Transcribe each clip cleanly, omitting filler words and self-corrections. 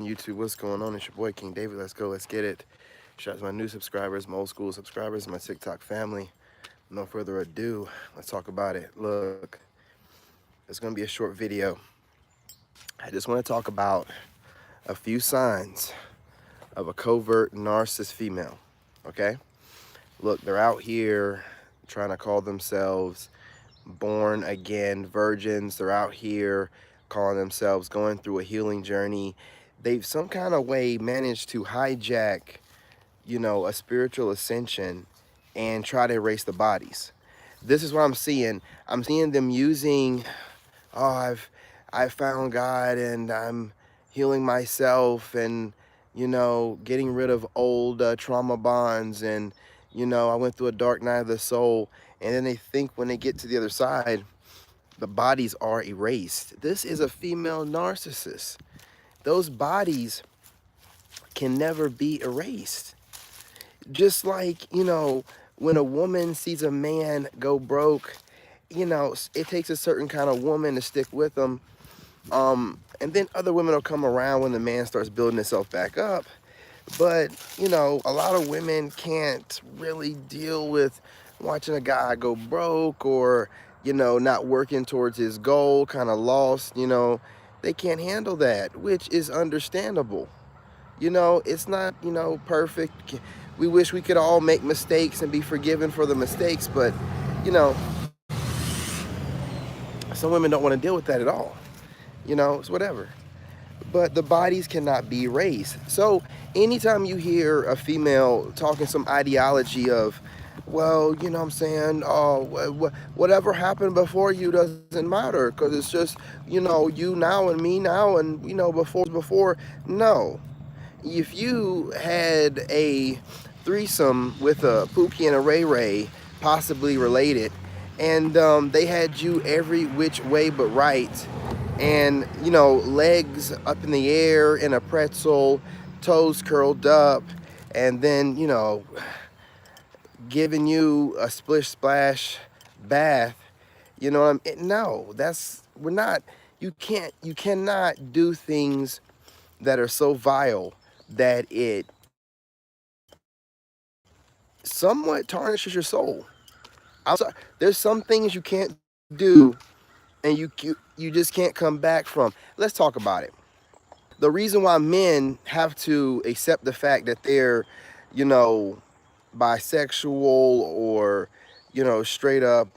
YouTube, what's going on? It's your boy King David. Let's go, let's get it. Shout out to my new subscribers, my old school subscribers, my TikTok family. No further ado, let's talk about it. Look, it's gonna be a short video. I just want to talk about a few signs of a covert narcissist female. Okay? Look, they're out here trying to call themselves born again virgins. They're out here calling themselves going through a healing journey. They've some kind of way managed to hijack, a spiritual ascension and try to erase the bodies. This is what I'm seeing. I'm seeing them using, oh, I've found God and I'm healing myself and, getting rid of old trauma bonds and, I went through a dark night of the soul. And then they think when they get to the other side, the bodies are erased. This is a female narcissist. Those bodies can never be erased. Just like, when a woman sees a man go broke, it takes a certain kind of woman to stick with them. And then other women will come around when the man starts building himself back up. But, a lot of women can't really deal with watching a guy go broke or, not working towards his goal, kind of lost, they can't handle that, which is understandable. It's not, perfect. We wish we could all make mistakes and be forgiven for the mistakes, but, you know, some women don't want to deal with that at all. It's whatever. But the bodies cannot be erased. So anytime you hear a female talking some ideology of, well, you know what I'm saying, whatever happened before you doesn't matter because it's just, you now and me now and, before. No. If you had a threesome with a Pookie and a Ray Ray, possibly related, and they had you every which way but right, and legs up in the air in a pretzel, toes curled up, and then giving you a splish splash bath, no, we're not. You cannot do things that are so vile that it somewhat tarnishes your soul. I'm sorry, there's some things you can't do and you just can't come back from. Let's talk about it. The reason why men have to accept the fact that they're, bisexual or, straight up,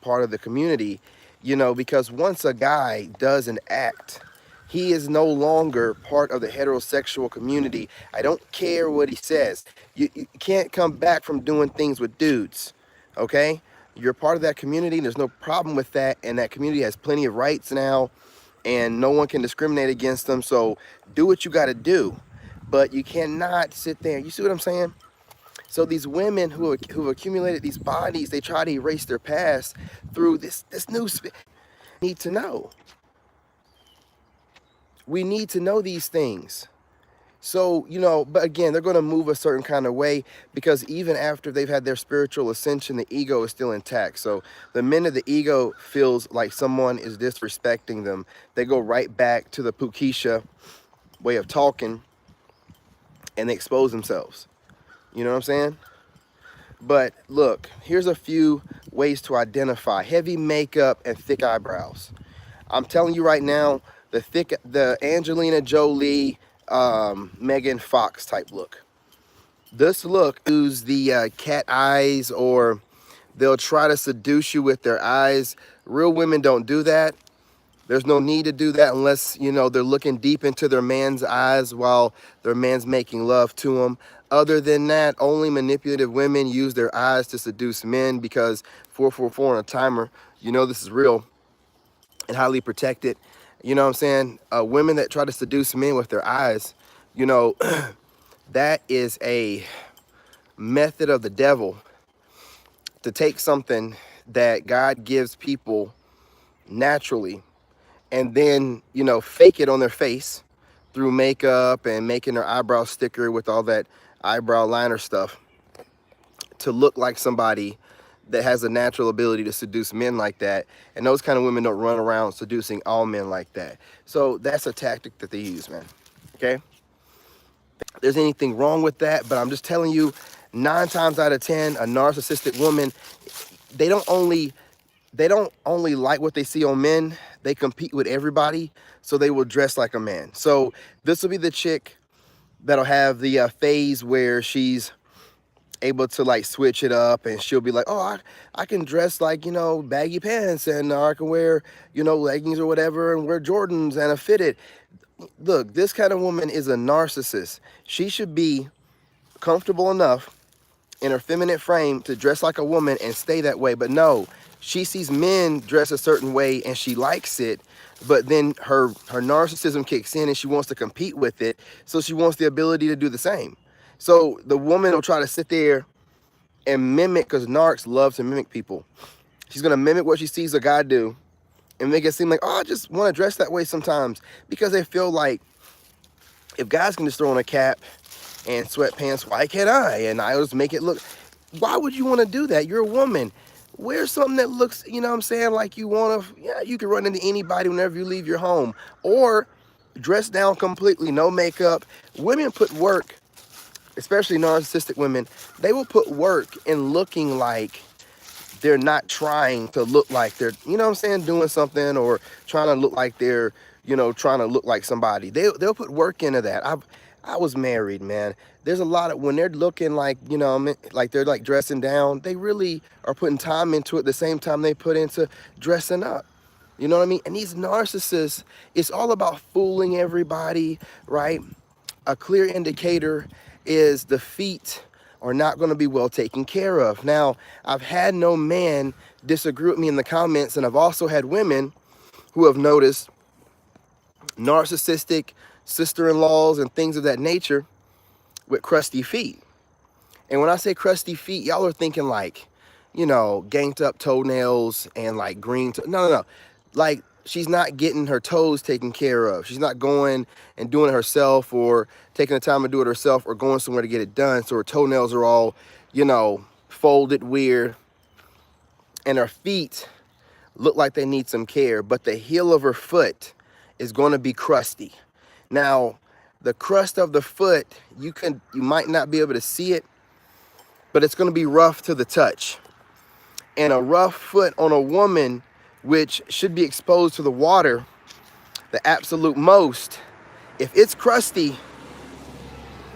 part of the community, because once a guy does an act, he is no longer part of the heterosexual community. I don't care what he says. You can't come back from doing things with dudes, okay? You're part of that community. There's no problem with that. And that community has plenty of rights now. And no one can discriminate against them. So do what you got to do. But you cannot sit there. You see what I'm saying? So these women who've accumulated these bodies, they try to erase their past through this new need to know. We need to know these things. So, but again, they're going to move a certain kind of way because even after they've had their spiritual ascension, the ego is still intact. So the minute the ego feels like someone is disrespecting them, they go right back to the Pukisha way of talking and they expose themselves. You know what I'm saying? But look, here's a few ways to identify heavy makeup and thick eyebrows. I'm telling you right now, the Angelina Jolie, Megan Fox type look. This look use the cat eyes, or they'll try to seduce you with their eyes. Real women don't do that. There's no need to do that unless, they're looking deep into their man's eyes while their man's making love to them. Other than that, only manipulative women use their eyes to seduce men because 444 on a timer, this is real and highly protected. You know what I'm saying? Women that try to seduce men with their eyes, that is a method of the devil to take something that God gives people naturally and then, fake it on their face through makeup and making their eyebrows thicker with all that eyebrow liner stuff to look like somebody that has a natural ability to seduce men like that. And those kind of women don't run around seducing all men like that. So that's a tactic that they use, man. Okay? There's anything wrong with that, but I'm just telling you, 9 times out of 10, a narcissistic woman, they don't only like what they see on men, they compete with everybody, so they will dress like a man. So this will be the chick that'll have the phase where she's able to like switch it up, and she'll be like, oh, I can dress like, you know, baggy pants, and I can wear, you know, leggings or whatever, and wear Jordans and a fitted. Look, this kind of woman is a narcissist. She should be comfortable enough in her feminine frame to dress like a woman and stay that way. But no, she sees men dress a certain way and she likes it, but then her narcissism kicks in and she wants to compete with it. So she wants the ability to do the same. So the woman will try to sit there and mimic, because narcs love to mimic people. She's going to mimic what she sees a guy do and make it seem like, oh, I just want to dress that way sometimes, because they feel like if guys can just throw on a cap and sweatpants, why can't I? And I just make it look, why would you want to do that? You're a woman. Wear something that looks, you know what I'm saying, like you want to, yeah, you can run into anybody whenever you leave your home. Or dress down completely, no makeup. Women put work, especially narcissistic women, they will put work in looking like they're not trying to look like they're, you know what I'm saying, doing something, or trying to look like they're, you know, trying to look like somebody. They'll put work into that. I was married, man. There's a lot of, when they're looking like, you know, like they're like dressing down, they really are putting time into it the same time they put into dressing up. You know what I mean? And these narcissists, it's all about fooling everybody, right? A clear indicator is the feet are not going to be well taken care of. Now, I've had no man disagree with me in the comments, and I've also had women who have noticed narcissistic sister-in-laws and things of that nature with crusty feet. And when I say crusty feet, y'all are thinking like, you know, ganked up toenails and like green. No. Like, she's not getting her toes taken care of. She's not going and doing it herself, or taking the time to do it herself, or going somewhere to get it done. So her toenails are all, you know, folded weird. And her feet look like they need some care. But the heel of her foot is going to be crusty. Now, the crust of the foot, you might not be able to see it, but it's going to be rough to the touch. And a rough foot on a woman, which should be exposed to the water, the absolute most, if it's crusty,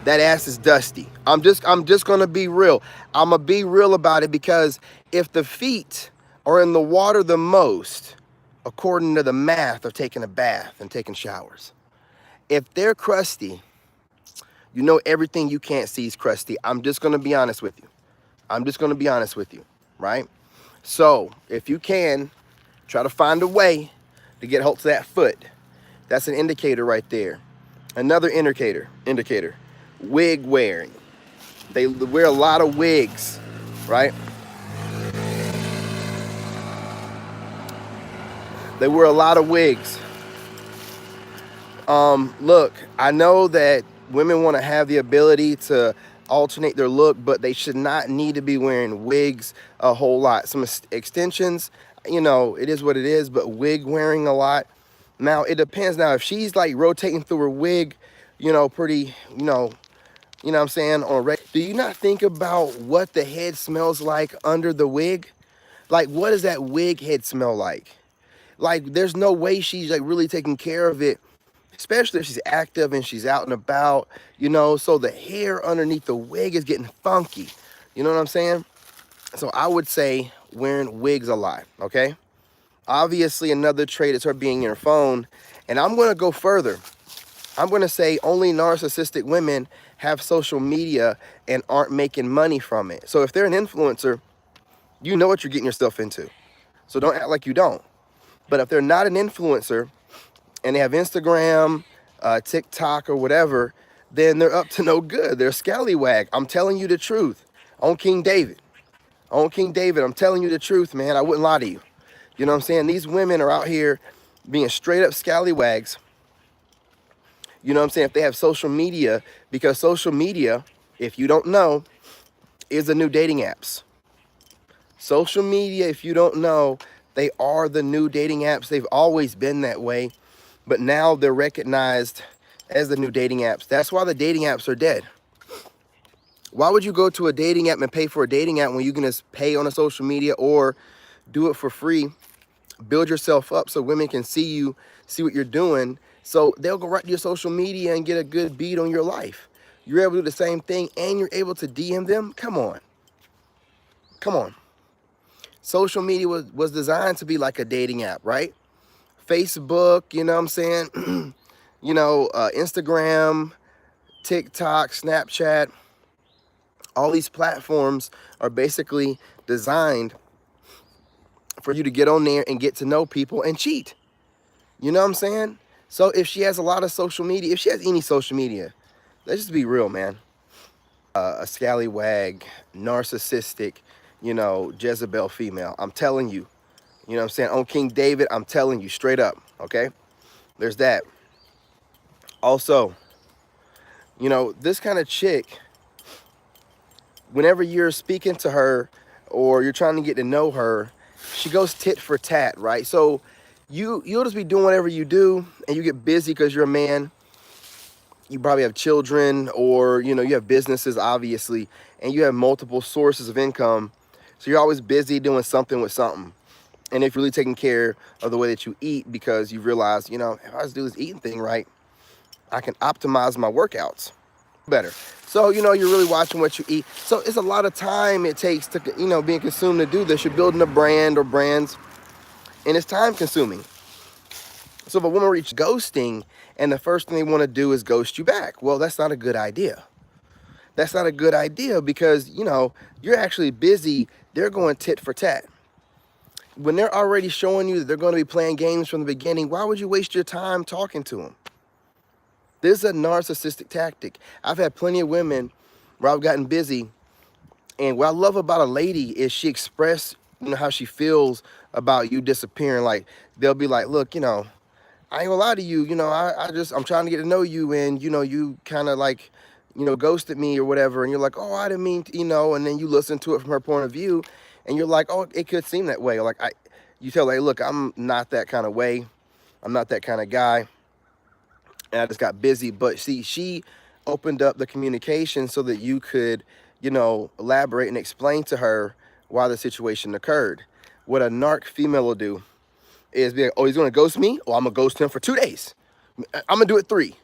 that ass is dusty. I'm just gonna be real. I'm gonna be real about it, because if the feet are in the water the most, according to the math of taking a bath and taking showers, if they're crusty, you know everything you can't see is crusty. I'm just gonna be honest with you. Right? So if you can, try to find a way to get hold to that foot. That's an indicator right there. Another indicator, wig wearing. They wear a lot of wigs, right? They wear a lot of wigs. Look, I know that women want to have the ability to alternate their look, but they should not need to be wearing wigs a whole lot. Some extensions, you know, it is what it is, but wig wearing a lot. Now, it depends. Now, if she's like rotating through her wig, you know, pretty, you know what I'm saying, do you not think about what the head smells like under the wig? Like, what does that wig head smell like? Like, there's no way she's like really taking care of it, especially if she's active and she's out and about, you know, so the hair underneath the wig is getting funky. You know what I'm saying? So I would say wearing wigs a lot, okay? Obviously, another trait is her being in her phone. And I'm going to go further. I'm going to say only narcissistic women have social media and aren't making money from it. So if they're an influencer, you know what you're getting yourself into. So don't act like you don't. But if they're not an influencer and they have Instagram, TikTok, or whatever, then they're up to no good. They're a scallywag. I'm telling you the truth. On King David. I'm telling you the truth, man. I wouldn't lie to you. You know what I'm saying? These women are out here being straight up scallywags. You know what I'm saying? If they have social media, because social media, if you don't know, is the new dating apps. Social media, if you don't know, they are the new dating apps. They've always been that way, but now they're recognized as the new dating apps. That's why the dating apps are dead. Why would you go to a dating app and pay for a dating app when you can just pay on a social media or do it for free? Build yourself up so women can see you, see what you're doing. So they'll go right to your social media and get a good beat on your life. You're able to do the same thing and you're able to DM them. Come on. Come on. Social media was designed to be like a dating app, right? Facebook, you know what I'm saying? Instagram, TikTok, Snapchat, all these platforms are basically designed for you to get on there and get to know people and cheat. You know what I'm saying? So if she has a lot of social media, if she has any social media, let's just be real, man. A scallywag, narcissistic, Jezebel female. I'm telling you. You know what I'm saying? On King David, I'm telling you straight up, okay? There's that. Also, this kind of chick, whenever you're speaking to her or you're trying to get to know her, she goes tit for tat, right? So you'll just be doing whatever you do and you get busy because you're a man. You probably have children or, you have businesses, obviously, and you have multiple sources of income. So you're always busy doing something with something. And if you're really taking care of the way that you eat because you realize, if I just do this eating thing right, I can optimize my workouts better. So, you're really watching what you eat. So it's a lot of time it takes to, being consumed to do this. You're building a brand or brands, and it's time consuming. So if a woman reaches ghosting and the first thing they want to do is ghost you back, well, that's not a good idea. That's not a good idea because, you're actually busy. They're going tit for tat. When they're already showing you that they're going to be playing games from the beginning, why would you waste your time talking to them? This is a narcissistic tactic. I've had plenty of women where I've gotten busy, and what I love about a lady is she expressed, how she feels about you disappearing. Like, they'll be like, look, I ain't gonna lie to you, I'm trying to get to know you, and, you kind of like, ghosted me or whatever, and you're like, oh, I didn't mean to, and then you listen to it from her point of view, and you're like, oh, it could seem that way. Like, you tell her, hey, look, I'm not that kind of way. I'm not that kind of guy. And I just got busy. But see, she opened up the communication so that you could, elaborate and explain to her why the situation occurred. What a narc female will do is be like, oh, he's going to ghost me? Oh, I'm going to ghost him for 2 days. I'm going to do it 3.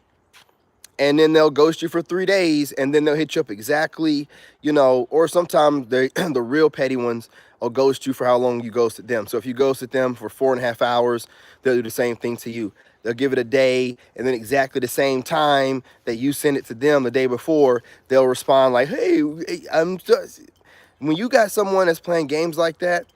And then they'll ghost you for 3 days, and then they'll hit you up exactly, or sometimes the real petty ones will ghost you for how long you ghosted them. So if you ghosted them for 4.5 hours, they'll do the same thing to you. They'll give it a day, and then exactly the same time that you send it to them the day before, they'll respond like, hey, I'm just... When you got someone that's playing games like that,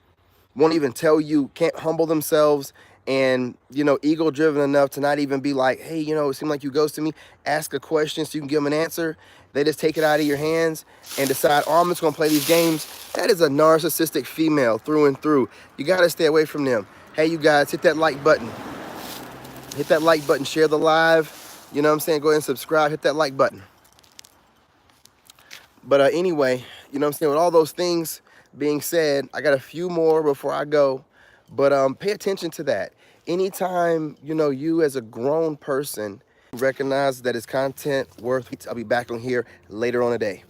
won't even tell you, can't humble themselves, and, ego driven enough to not even be like, hey, it seemed like you ghosted me, ask a question so you can give them an answer. They just take it out of your hands and decide, oh, I'm just going to play these games. That is a narcissistic female through and through. You got to stay away from them. Hey, you guys, hit that like button. Hit that like button, share the live. You know what I'm saying? Go ahead and subscribe, hit that like button. But anyway, you know what I'm saying? With all those things being said, I got a few more before I go. But pay attention to that. Anytime, you as a grown person recognize that it's content worth, I'll be back on here later on today.